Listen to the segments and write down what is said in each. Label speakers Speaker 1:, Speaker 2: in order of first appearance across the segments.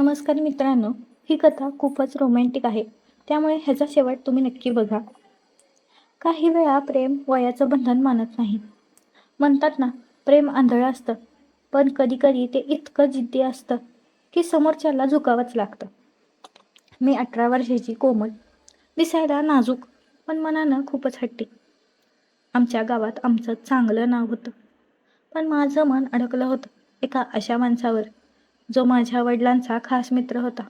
Speaker 1: नमस्कार मित्रांनो, ही कथा खूपच रोमॅन्टिक आहे, त्यामुळे ह्याचा शेवट तुम्ही नक्की बघा. काही वेळा प्रेम वयाचं बंधन मानत नाही. म्हणतात ना, प्रेम आंधळं असतं, पण कधीकधी ते इतकं जिद्दी असतं की समोरच्याला झुकावंच लागतं. मी 18 वर्षाची कोमल, दिसायला नाजूक पण मनानं खूपच हट्टी. आमच्या गावात आमचं चांगलं नाव होतं, पण माझं मन अडकलं होतं एका अशा माणसावर जो माझ्या वडिलांचा खास मित्र होता.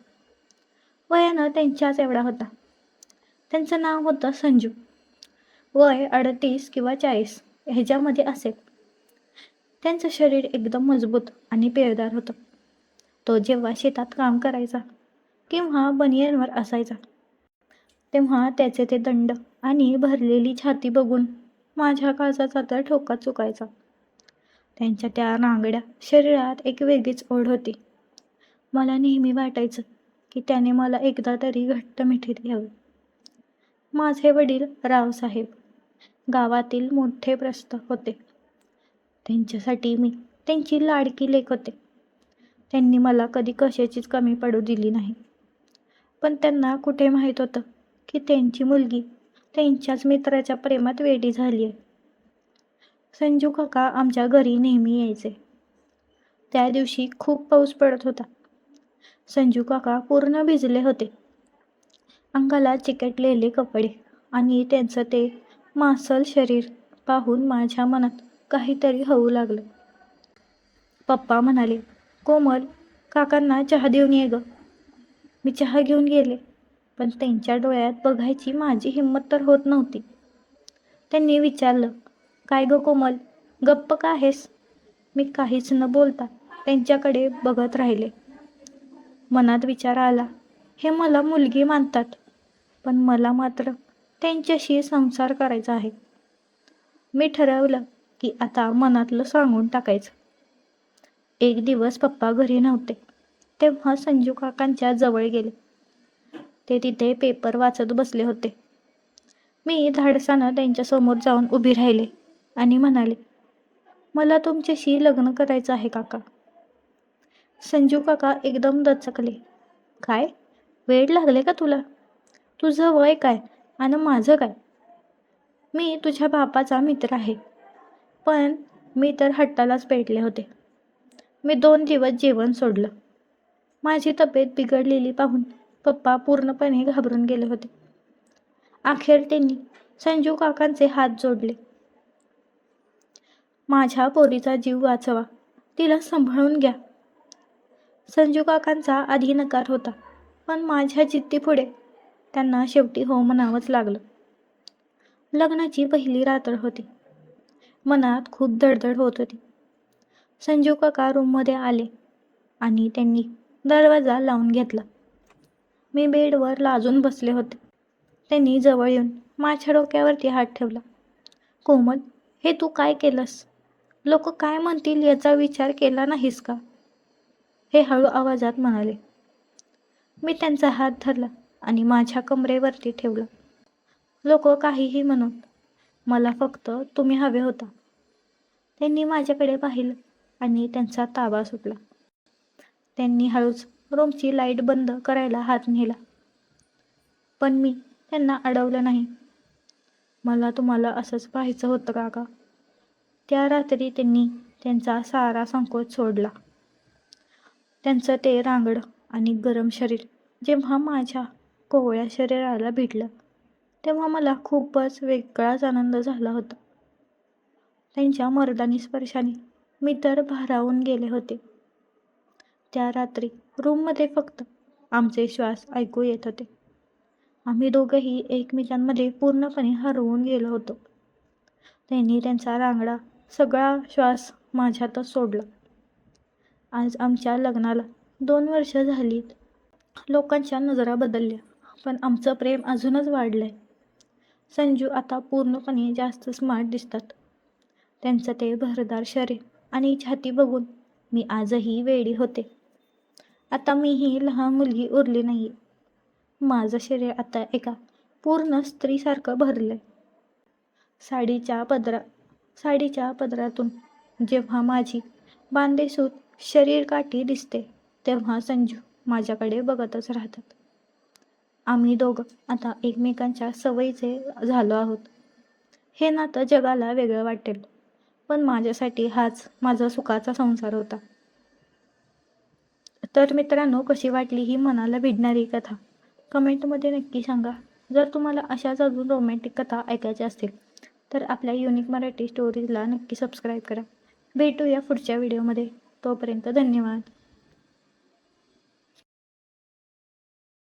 Speaker 1: वयानं त्यांच्याच एवढा होता. त्यांचं नाव होतं संजू. वय 38 किंवा 40 ह्याच्यामध्ये असेल. त्यांचं शरीर एकदम मजबूत आणि पिळदार होतं. तो जेव्हा शेतात काम करायचा किंवा बनियनवर असायचा तेव्हा त्याचे ते दंड आणि भरलेली छाती बघून माझ्या काळजाचा तर ठोका चुकायचा. त्यांच्या त्या नांगड्या शरीरात एक वेगळीच ओढ होती. मला नेहमी वाटायचं की त्याने मला एकदा तरी घट्ट मिठीत घ्यावं. माझे वडील रावसाहेब गावातील मोठे प्रस्थ होते. त्यांच्यासाठी मी त्यांची लाडकी लेक होते. त्यांनी मला कधी कशाचीच कमी पडू दिली नाही. पण त्यांना कुठे माहीत होतं की त्यांची मुलगी त्यांच्याच मित्राच्या प्रेमात वेडी झाली आहे. संजू काका आमच्या घरी नेहमी यायचे. त्या दिवशी खूप पाऊस पडत होता. संजू काका पूर्ण भिजले होते. अंगाला चिकटलेले कपडे आणि त्यांचं ते मांसल शरीर पाहून माझ्या मनात काहीतरी होऊ लागलं. पप्पा म्हणाले, कोमल, काकांना चहा देऊन ये गं. मी चहा घेऊन गेले, पण त्यांच्या डोळ्यात बघायची माझी हिंमत तर होत नव्हती. त्यांनी विचारलं, काय गं कोमल, गप्प का आहेस? मी काहीच न बोलता त्यांच्याकडे बघत राहिले. मनात विचार आला, हे मला मुलगी मानतात, पण मला मात्र त्यांच्याशी संसार करायचा आहे. मी ठरवलं की आता मनातलं सांगून टाकायचं. एक दिवस पप्पा घरी नव्हते, तेव्हा संजू काकांच्या जवळ गेले. ते तिथे पेपर वाचत बसले होते. मी धाडसानं त्यांच्यासमोर जाऊन उभी राहिले आणि म्हणाले, मला तुमच्याशी लग्न करायचं आहे काका. संजू काका एकदम दचकले. काय, वेड लागले का तुला? तुझं वय काय आणि माझं काय? मी तुझ्या बापाचा मित्र आहे. पण मी तर हट्टालाच पेटले होते. मी 2 दिवस जेवण सोडलं. माझी तब्येत बिघडलेली पाहून पप्पा पूर्णपणे घाबरून गेले होते. अखेर त्यांनी संजू काकांचे हात जोडले. माझ्या पोरीचा जीव वाचवा, तिला सांभाळून घ्या. संजू काकांचा आधी नकार होता, पण माझ्या जिद्दीपुढे त्यांना शेवटी हो म्हणावंच लागलं. लग्नाची पहिली रात्र होती. मनात खूप धडधड होत होती. संजू काका रूममध्ये आले आणि त्यांनी दरवाजा लावून घेतला. मी बेडवर लाजून बसले होते. त्यांनी जवळ येऊन माझ्या डोक्यावरती हात ठेवला. कोमल, हे तू काय केलंस? लोक काय म्हणतील याचा विचार केला नाहीस का? हे हळू आवाजात म्हणाले. मी त्यांचा हात धरला आणि माझ्या कमरेवरती ठेवला. लोक काहीही म्हणत, मला फक्त तुम्ही हवे होता. त्यांनी माझ्याकडे पाहिलं आणि त्यांचा ताबा सुटला. त्यांनी हळूच रूमची लाईट बंद करायला हात नेला. पण मी त्यांना अडवलं नाही. मला तुम्हाला असंच पाहायचं होतं काका. त्या रात्री त्यांनी त्यांचा सारा संकोच सोडला. त्यांचं ते रांगडं आणि गरम शरीर जेव्हा माझ्या कोवळ्या शरीराला भिडलं, तेव्हा मला खूपच वेगळाच आनंद झाला होता. त्यांच्या मर्दानी स्पर्शाने मी तर भारावून गेले होते. त्या रात्री रूममध्ये फक्त आमचे श्वास ऐकू येत होते. आम्ही दोघंही एकमेकांमध्ये पूर्णपणे हरवून गेलो होतो. त्यांनी त्यांचा रांगडा सगळा श्वास माझ्यातच सोडला. आज आमच्या लग्नाला 2 वर्ष झालीत. लोकांच्या नजरा बदलल्या, पण आमचं प्रेम अजूनच वाढलंय. संजू आता पूर्णपणे जास्त स्मार्ट दिसतात. त्यांचं ते भरदार शरीर आणि छाती बघून मी आजही वेडी होते. आता मीही लहान मुलगी उरली नाहीये. माझं शरीर आता एका पूर्ण स्त्रीसारखं भरलंय. साडीच्या पदरातून जेव्हा माझी बांधेसूत शरीरकाठी दिसते, तेव्हा संजू माझ्याकडे बघतच राहतात. आम्ही दोघं आता एकमेकांच्या सवयीचे झालो आहोत. हे नातं जगाला वेगळं वाटेल, पण माझ्यासाठी हाच माझा सुखाचा संसार होता. तर मित्रांनो, कशी वाटली ही मनाला भिडणारी कथा कमेंटमध्ये नक्की सांगा. जर तुम्हाला अशाच अजून रोमॅन्टिक कथा ऐकायच्या असतील तर आपल्या युनिक मराठी स्टोरीजला नक्की सबस्क्राईब करा. भेटूया पुढच्या व्हिडिओमध्ये. तोपर्यंत धन्यवाद.